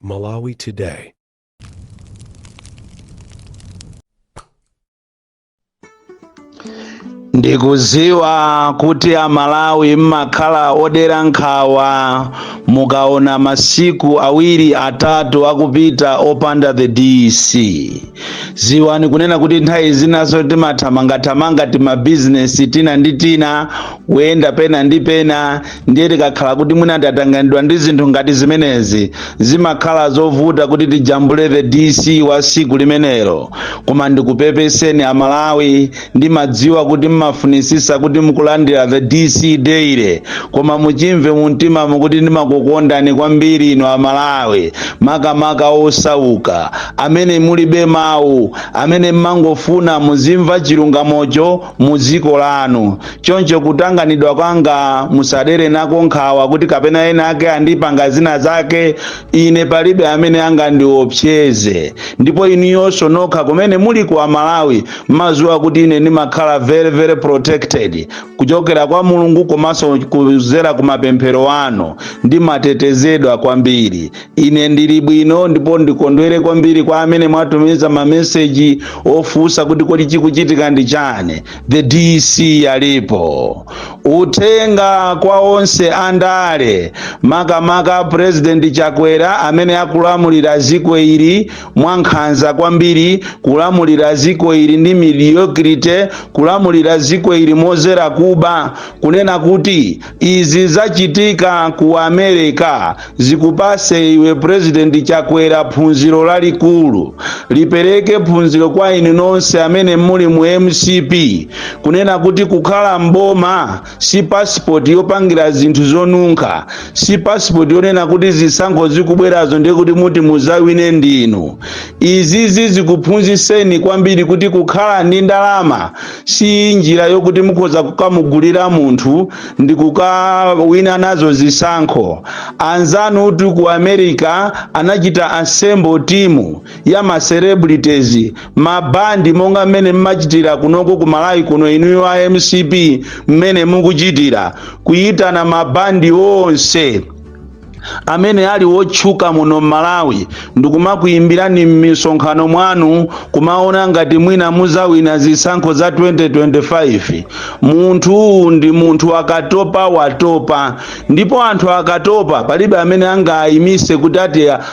Malawi Today. Ndikuziwa kuti Amalawi mmakhala odera nkhawa mukaona masiku awiri atatu akupita opanda the DC. Ziwani kunena kuti nthawi zinaso timathamangathamanga timabizinesi tina ndi tina kuyenda pena ndi pena, ndiye tikakhala kuti mwina tatanganidwa ndi zinthu ngati zimenezi zimakhala zovuta kuti tijambule the DC wa siku limenelo. Koma ndikupepeseni Amalawi, ndimadziwa kuti mmafunisisa kuti mukulandira the DC daily, koma muchimve mumtima mukuti ndimakukondani kwambiri ino Amalawi, makamaka osauka amene mulibe mawu, amene mmangofuna muzimva chilungamocho muziko lanu. Choncho kutanganidwa kwanga musadere nako nkhawa kuti kapena ena ake andipanga zina zake, ine palibe amene angandiopseze. Ndipo iniyonso nokha kumene muli ku Amalawi mazuwa kuti ine ndimakhala very protected kuchokera kwa Mulungu komanso kuzera kumapemphero anu, ndimatetezedwa kwambiri. Ine ndili bwino ndipo ndikondwere kwambiri kwa amene mwatumiza mameseji ofunsa kuti kodi chikuchitika ndi chani. The DC alipo. Uthenga kwa onse andale, makamaka President Chakwera amene akulamulira ziko ili mwankhanza kwambiri, kulamulira ziko ili ndi mediocrity, kulamulira ziko ili mozera kuba, kunena kuti izi zachitika ku America zikupase iwe President Chakwera phunziro lalikulu. Lipereke phunziro kwa inu nonse amene muli mu MCP, kunena kuti kukhala mboma si passport yopangira zinthu zonunkha, si passport yonena kuti zisankho zikubwerazo ndiye kuti muti muzawine ndinu. Izizi zikuphunziseni kwambiri kuti kukhala ndi ndalama si njira yokuti mukhoza kukamugulira munthu ndi kukawina nazo zisankho. Anzanu uti ku America anachita assemble team ya ma celebrities, mabandi monga mmene mmachitira kunoko ku Malawi kuno inuyo a MCP mmene mukuchitira, kuyitana mabandi onse amene ali wotchuka muno Malawi ndikumakuyimbirani m'misonkhano mwanu kumaona ngati mwina muzawina zisankho za 2025. Munthu ndi munthu akatopa watopa, ndipo anthu akatopa palibe amene angayimise kuti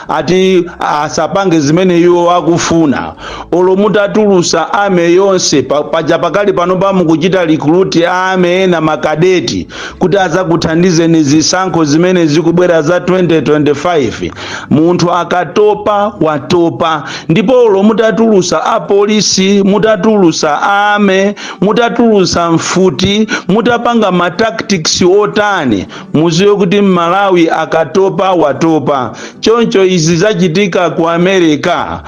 ati asapange zimene iwo akufuna. Olo mutatulusa ame yonse paja pakali pano pamukuchita recruit ame ena makadeti kuti azakuthandizeni zisankho zimene zikubwera za 2025. Munthu akatopa watopa. Ndipo olo mutatulusa apolisi, mutatulusa ame, mutatulusa mfuti, mutapanga ma tactics otani, muziwe kuti Malawi akatopa watopa. Choncho izi zachitika ku America,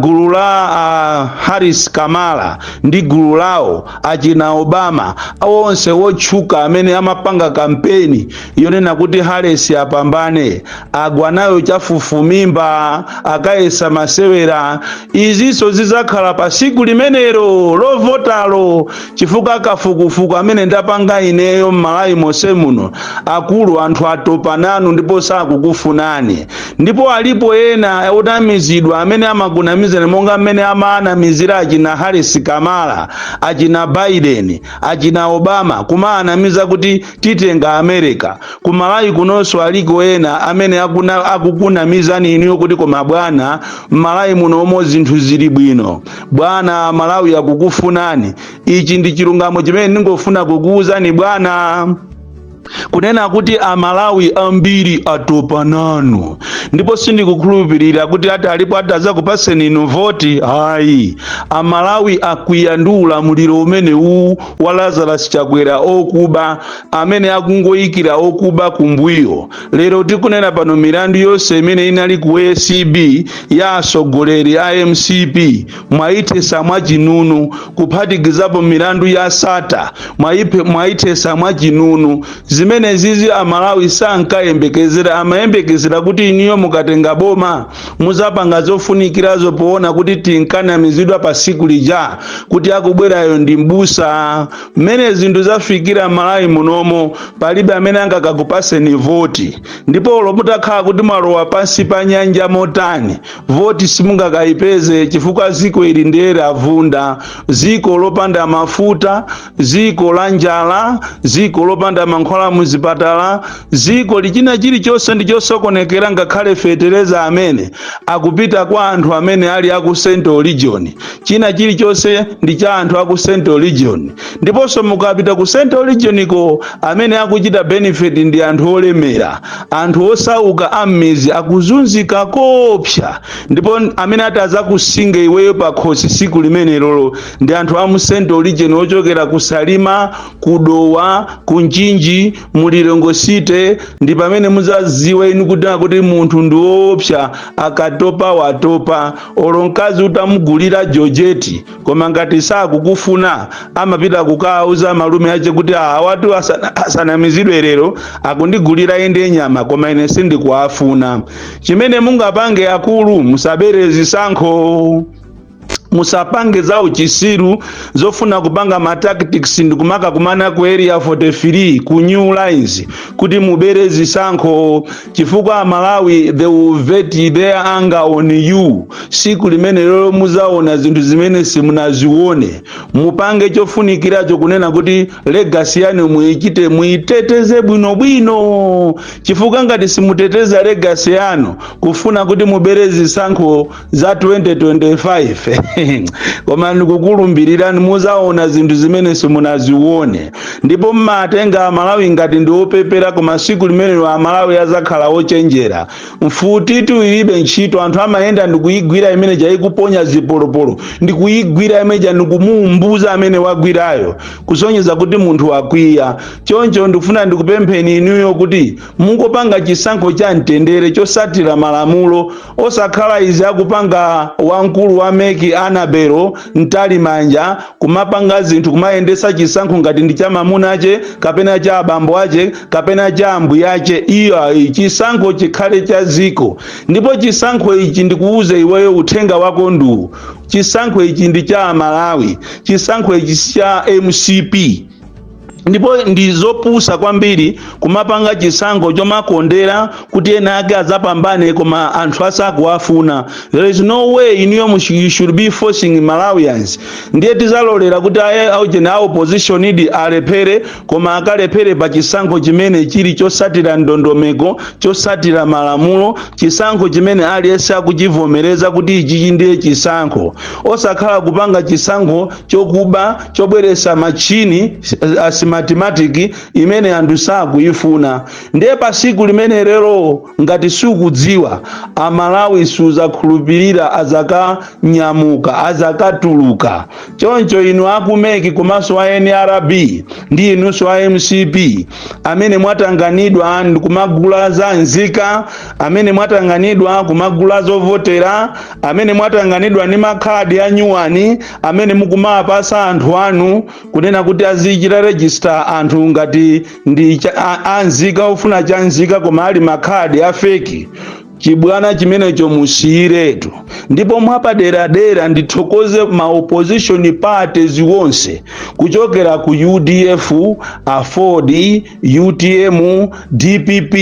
gulu la Harris Kamala ndi gulu lawo achina Obama onse wotchuka amene amapanga kampeni yonena kuti Harris apambane, agwanayo chafufumimba, akayesa masewera. Iziso zizakhala pa siku limenero lovotalo, chifukwa kafukufuku amene ndapanga ineyo Malawi mose muno akulu anthu atopa nanu ndipo sakukufunani. Ndipo alipo ena otamizidwa amene amakunamizana monga mmene amanamizira achina Harris Kamala, achina Biden, achina Obama, kuma anamiza kuti titenga America. Ku Malawi kunonso aliko ena amene akukunamizani iniyo kuti koma bwana Malawi muno omwe zinthu zili bwino, bwana Malawi akukufunani. Ichi ndi chilungamo chimene ndingofuna kukuwuzani bwana, kunena kuti Amalawi ambiri atopa nanu. Ndipo sindikukhulupirira kuti alipo atazakupaseni inu voti. Hayi, Amalawi akwiya ndi ulamuliro umene wa Lazarus Chakwera okuba, amene akungoyikira okuba kumbuyo. Lero tikunena pano milandu yonse imene inali ku ACB ya asogoleri a MCP mwaitesa mwachinunu, kuphatikizapo milandu ya SATA mwaitesa mwachinunu. zimene zizi Amalawi sankayembekezera, amayembekezera kuti iniyo mukatenga boma muzapanga zofunikirazo poona kuti tinkanamizidwa pa siku lija kuti akubwerayo ndi mbusa. Mmene zinthu zafikira Malawi munomo palibe amene angakakupaseni voti, ndipo lomutakhala kuti mwalowa pansi pa nyanja motani voti simungakayipeze chifukwa ziko ili ndere avunda, ziko lopanda mafuta, ziko la njala, ziko lopanda mankhwala muzipatala, ziko lichina chilichonse ndi chosokonekera ngakhale fetereza amene akupita kwa anthu amene ali aku Central Region. China chilichonse ndi cha anthu aku Central Region, ndiponso mukapita ku Central Region ko amene akuchita benefit ndi anthu olemera, anthu osauka ammizi akuzunzika kopsa, ndipo amene ataza kusinga iweyo pa khosi siku limene lolo ndi anthu amu Central Region ochokera ku Salima, kudowa, kunjinji, mulirongo site, ndi pamene muzaziwa inu kuti munthu ndi woopsa akatopa watopa. Olonkazi utamugulira Georgette koma ngati sakukufuna amapita kukauza malume ache kuti awatu asanamizidwe lero akundigulira ende nyama koma ine sindikuafuna. Chimene mungapange akulu, musabere zisankho, musapange za uchisiru zofuna kupanga ma tactics ndikumaka kumana ku area 43 ku new lines kuti mubere zisankho, chifukwa Malawi they will vet their anger on you. Siku limene lero muzaona zinthu zimene simunazione, mupange chofunikiracho kunena kuti legacy yanu muichite muiteteze bwino, chifukwa ngati simuteteza legacy yanu kufuna kuti mubere zisankho za 2025 koma ndikukulumbirira muzaona zinthu zimene simunazione, ndipo mmatenga Amalawi ngati ndi opepera koma siku limene Amalawi azakhala ochenjera. Mfutitu ilibe ntchito, anthu amayenda ndikuyigwira imene jayikuponya zipolopolo, ndikuyigwira imene ndikumuumbuza amene wagwirayo kusonyeza kuti munthu wakwiya. Choncho ndikufuna ndikupempheni inuyo kuti mungopanga chisankho cha mtendere chosatira malamulo, osakhala izi akupanga wankulu wa meki Anabelo ntali manja kumapanga zinthu kumayendesa chisankho ngati ndi cha mamuna ache kapena cha abambo ache kapena cha ambuya ache. Iyo chisankho chikhale cha ziko, ndipo chisankho ichi ndikuuze iweyo uthenga wako ndu chisankho ichi ndi cha Amalawi, chisankho ichi cha MCP. Ndipo ndizopusa kwambiri kumapanga chisankho chomakondera kuti ena ake azapambane koma anthu asakuafuna. There is no way you should be forcing Malawians. Ndiye tizalolera kuti aujena opposition idi alepere koma akalepere pa chisankho chimene chili chosatira ndondomeko, chosatira malamulo, chisankho chimene aliyense akuchivomereza kuti ichi ndiye chisankho, osakhala kupanga chisankho chokuba chobweresa machini mathematics imene anthu sakuifuna. Ndiye pa siku limene lero ngati sukudziwa Amalawi suzakhulupirira azakanyamuka azakatuluka. Choncho inu akumeki komanso wa NRB ndi inunso wa MCP amene mwatanganidwa ndikumagula za nzika, amene mwatanganidwa kumagula zovotera, amene mwatanganidwa ni makhadi a nyuwani, amene mukumapasa anthu anu kunena kuti azichita register anthu ngati ndi anzika ofuna cha nzika koma ali makhadi a fake. Chibwana chimenecho musiyiretu. Ndipo mwapadera ndithokoze ma opposition parties wonse kuchokera ku UDF, Afford, UTM, DPP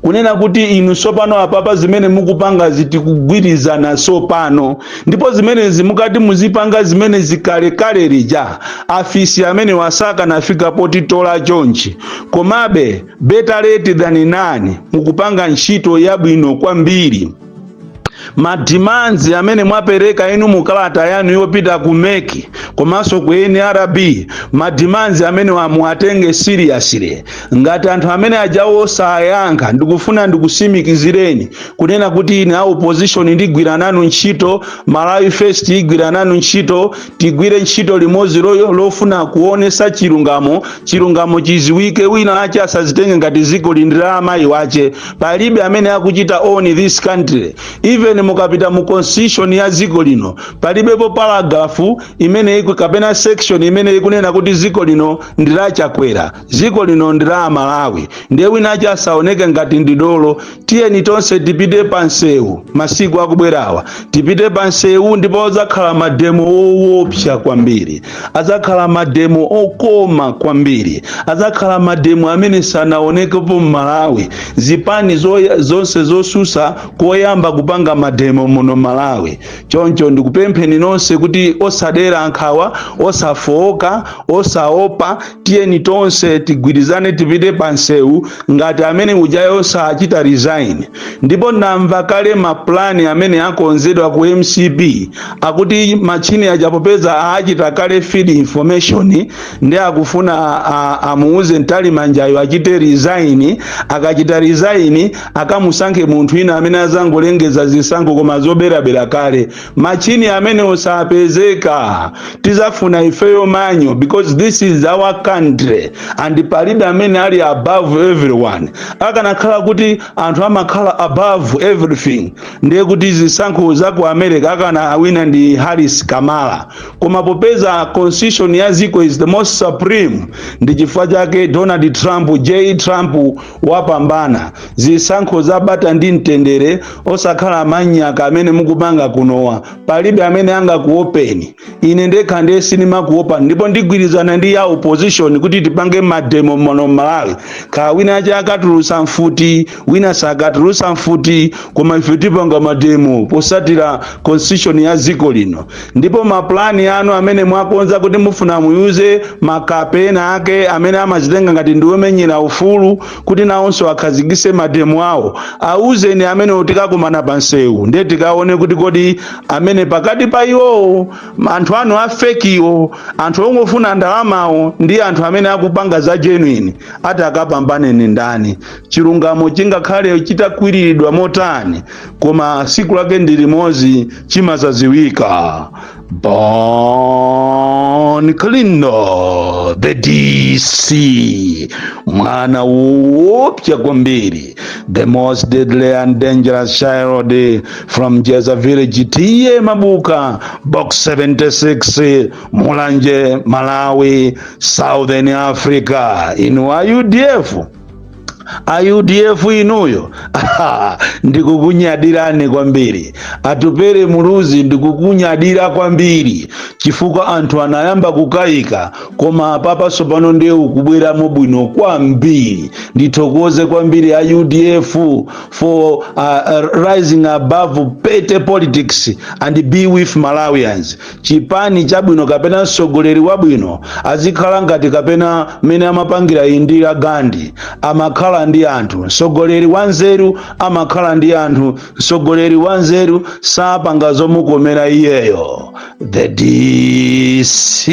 kunena kuti inu sopano apapa zimene mukupanga zitikugwirizana sopano, ndipo zimene zimukati muzipanga zimene zikalekale lija afisi amene wasaka nafika poti tola chonchi. Komabe better late than none mukupanga ntchito yabwino kwambiri. Madimanzi amene mwapereka inu mukalata yanu yopita kumeki komanso ku NRB, madimanzi amene muatenge seriously. Ngati anthu amene ajawo sayankha ndikufuna ndikusimikizireni kunena kuti ine opposition ndigwira nanu ntchito, Malawi First igwira nanu ntchito, tigwire ntchito limodzi lofuna kuonesa chilungamo chiziwike, wina ache asazitenge ngati ziko lindira amayi wache. Palibe amene akuchita own this country. Even even mukapita mu constitution ya ziko lino palibepo paragrafu imene kapena section imene ikunena kuti ziko lino ndi la Chakwera, ziko lino ndi la Amalawi. Ndiye wina asaoneke ngati ndidolo. Tiyeni tonse tipite pansewu masiku akubwerawa, tipite pansewu ndipo azakhala mademo owopsa kwambiri, azakhala mademo okoma kwambiri, azakhala mademo amene sanaonekepo m'Malawi. Zipani zonse zosusa koyamba kupanga mademo muno Malawi. Choncho ndikupempheni nonse kuti osadera nkhawa, osafoka, osaopa, tiyeni tonse tigwirizane tipite pansewu ngati amene ujayo osachita resign. Ndipo ndamva kale maplani amene akonzedwa ku MCP akuti machini ajapopeza achita kale feed information ndi akufuna amuuze ntali manjayo achite resign. Akachita resign akamusankhe munthu ina amene azangolengeza zisankho koma zoberabera kale. Machini amene osapezeka tizafuna ifeyo manyo, because this is our country and palibe amene ali above everyone. Akanakhala kuti anthu amakhala above everything, ndiye kuti zisankho za ku America akana awina ndi Harris Kamala. Koma popeza constitution ya ziko is the most supreme, ndi chifukwa chake Donald Trump Trump wapambana. Zisankho zabata ndi mtendere, osakhala manyaka amene mukupanga kunowa. Palibe amene anga kuopeni. Ine ndekha ndiye sinimakuopa, ndipo ndigwirizana ndi ya opposition kuti tipange mademo muno Malawi. Ka wina aja akatulusa mfuti, wina sakatulusa mfuti, koma ife tipanga mademo posatira constitution ya ziko lino. Ndipo maplani anu amene mwakonza kuti mufuna muyuze makapena ake amene amazitenga ngati ndiwomenyera ufulu kuti nawonso akhazikise mademo awo, auzeni amene tikakumana pansewu ndiye tikaone kuti kodi amene pakati pa iwo anthu anu afekiwo, anthu ongofuna ndalamawo ndi anthu amene akupanga za genuine ati akapambane ni ndani. Chilungamo chingakhale chitakwiriridwa motani koma siku lake ndi limodzi chimazaziwika. Born Kalindo, the DC, mwana wopya kwambiri, the most deadly and dangerous child from Jeza village, Tiye Mabuka, box 76, Mulanje, Malawi, Southern Africa, Inua UDF. UDF inuyo ndikukunyadirani kwambiri, atupere muluzi ndikukunyadira kwambiri chifukwa anthu anayamba kukayika, koma papa sopano ndiye ukubwera mubwino kwambiri. Ndithokoze kwambiri a UDF for rising above petty politics and be with Malawians. Chipani chabwino kapena mtsogoleri wabwino azikhala ngati kapena mene amapangira Indira Gandhi, amakhala ndi anthu. Mtsogoleri wanzeru amakhala ndi anthu, mtsogoleri wanzeru sapanga zomukomera iyeyo. The DC.